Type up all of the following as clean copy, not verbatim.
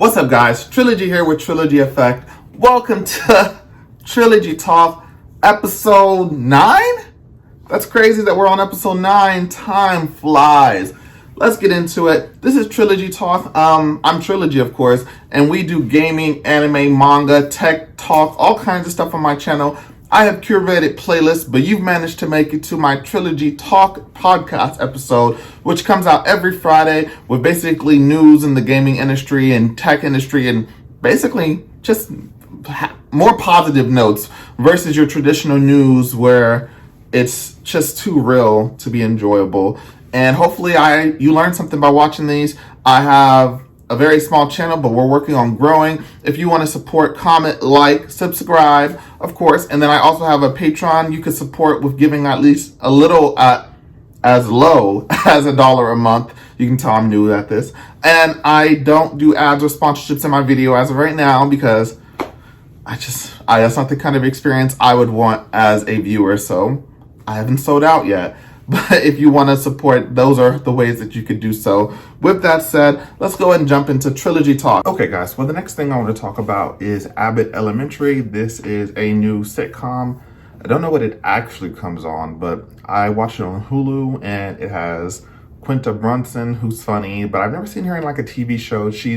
What's up, guys? Trilogy here with Trilogy Effect. Welcome to Trilogy Talk, episode 9? That's crazy that we're on episode 9. Time flies. Let's get into it. This is Trilogy Talk. I'm Trilogy, of course, and we do gaming, anime, manga, tech talk, all kinds of stuff on my channel. I have curated playlists, but you've managed to make it to my Trilogy Talk podcast episode, which comes out every Friday with basically news in the gaming industry and tech industry and basically just more positive notes versus your traditional news where it's just too real to be enjoyable. And hopefully you learned something by watching these. I have a very small channel, but we're working on growing. If you want to support, comment, like, subscribe, of course. And then I also have a Patreon you can support with giving at least a little at as low as $1 a month. You can tell I'm new at this. And I don't do ads or sponsorships in my video as of right now because that's not the kind of experience I would want as a viewer. So I haven't sold out yet. But if you want to support, those are the ways that you could do so. With that said, let's go ahead and jump into Trilogy Talk. Okay, guys, well, the next thing I want to talk about is Abbott Elementary. This is a new sitcom. I don't know what it actually comes on, but I watched it on Hulu, and it has Quinta Brunson, who's funny, but I've never seen her in like a TV show. She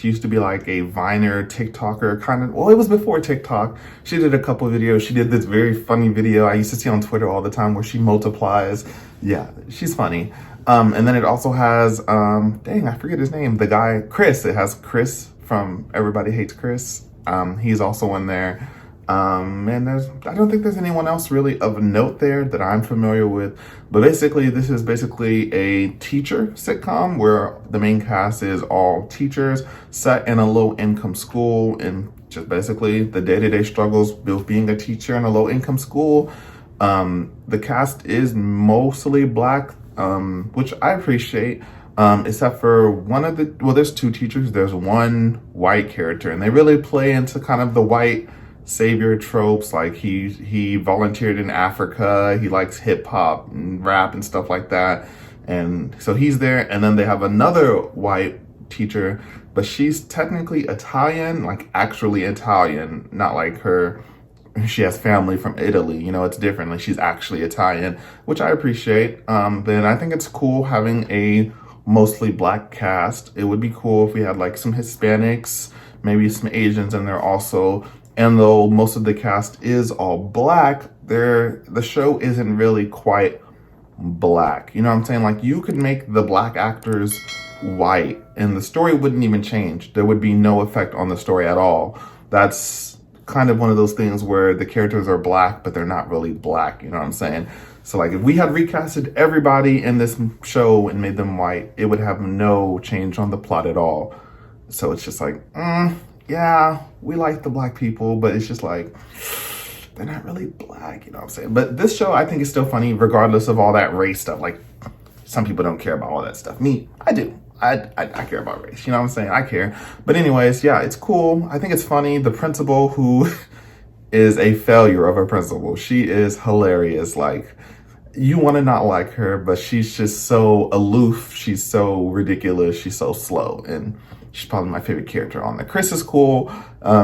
used to be like a Viner, TikToker, kind of. Well, it was before TikTok. She did a couple of videos. She did this very funny video I used to see on Twitter all the time where she multiplies. Yeah, she's funny. And then it also has, dang, I forget his name. The guy, Chris. It has Chris from Everybody Hates Chris. He's also in there. And I don't think there's anyone else really of note there that I'm familiar with. But basically, this is basically a teacher sitcom where the main cast is all teachers set in a low-income school and just basically the day-to-day struggles with being a teacher in a low-income school. The cast is mostly Black, which I appreciate. Except for there's two teachers. There's one white character, and they really play into kind of the white savior tropes. Like he volunteered in Africa, he likes hip-hop and rap and stuff like that, and so he's there. And then they have another white teacher, but she's technically Italian, like actually Italian, not like she has family from Italy, it's different. Like she's actually Italian, which I appreciate. Then I think it's cool having a mostly Black cast. It would be cool if we had like some Hispanics, maybe some Asians in there also. And though most of the cast is all Black, the show isn't really quite Black. You know what I'm saying? Like, you could make the Black actors white and the story wouldn't even change. There would be no effect on the story at all. That's kind of one of those things where the characters are Black, but they're not really Black. You know what I'm saying? So like, if we had recasted everybody in this show and made them white, it would have no change on the plot at all. So it's just like, yeah, we like the Black people, but it's just like, they're not really Black, you know what I'm saying? But this show, I think, is still funny, regardless of all that race stuff. Like, some people don't care about all that stuff. Me, I do. I care about race, you know what I'm saying? I care. But anyways, yeah, it's cool. I think it's funny. The principal, who is a failure of a principal, she is hilarious. Like, you want to not like her, but she's just so aloof. She's so ridiculous. She's so slow. And she's probably my favorite character on there. Chris is cool.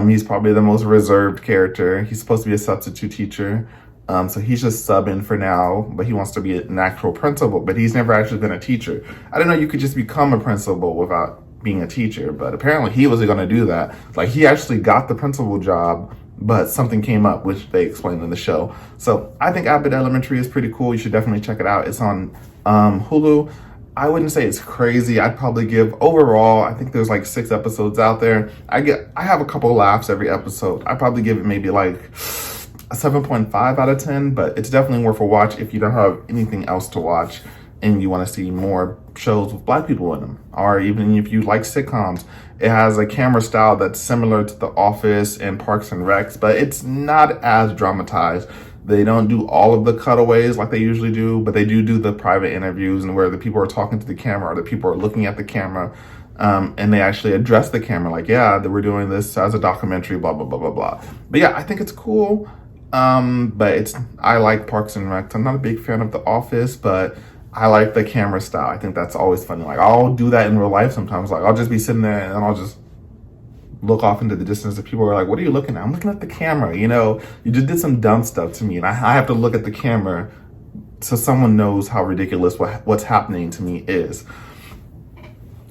He's probably the most reserved character. He's supposed to be a substitute teacher. So he's just subbing for now, but he wants to be an actual principal, but he's never actually been a teacher. I don't know, you could just become a principal without being a teacher, but apparently he wasn't going to do that. Like, he actually got the principal job, but something came up, which they explained in the show. So I think Abbott Elementary is pretty cool. You should definitely check it out. It's on Hulu. I wouldn't say it's crazy. I'd probably give, overall, I think there's like 6 episodes out there. I have a couple laughs every episode. I'd probably give it maybe like a 7.5 out of 10, but it's definitely worth a watch if you don't have anything else to watch and you want to see more shows with Black people in them, or even if you like sitcoms. It has a camera style that's similar to The Office and Parks and Recs, but it's not as dramatized. They don't do all of the cutaways like they usually do, but they do the private interviews and where the people are talking to the camera or the people are looking at the camera, and they actually address the camera like, yeah, that we're doing this as a documentary, blah, blah, blah, blah, blah. But yeah, I think it's cool. But I like Parks and Rec. I'm not a big fan of The Office, but I like the camera style. I think that's always funny. Like, I'll do that in real life sometimes. Like, I'll just be sitting there and I'll just look off into the distance and people are like, what are you looking at? I'm looking at the camera. You know, you just did some dumb stuff to me and I have to look at the camera so someone knows how ridiculous what's happening to me is.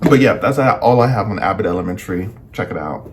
But yeah, that's all I have on Abbott Elementary. Check it out.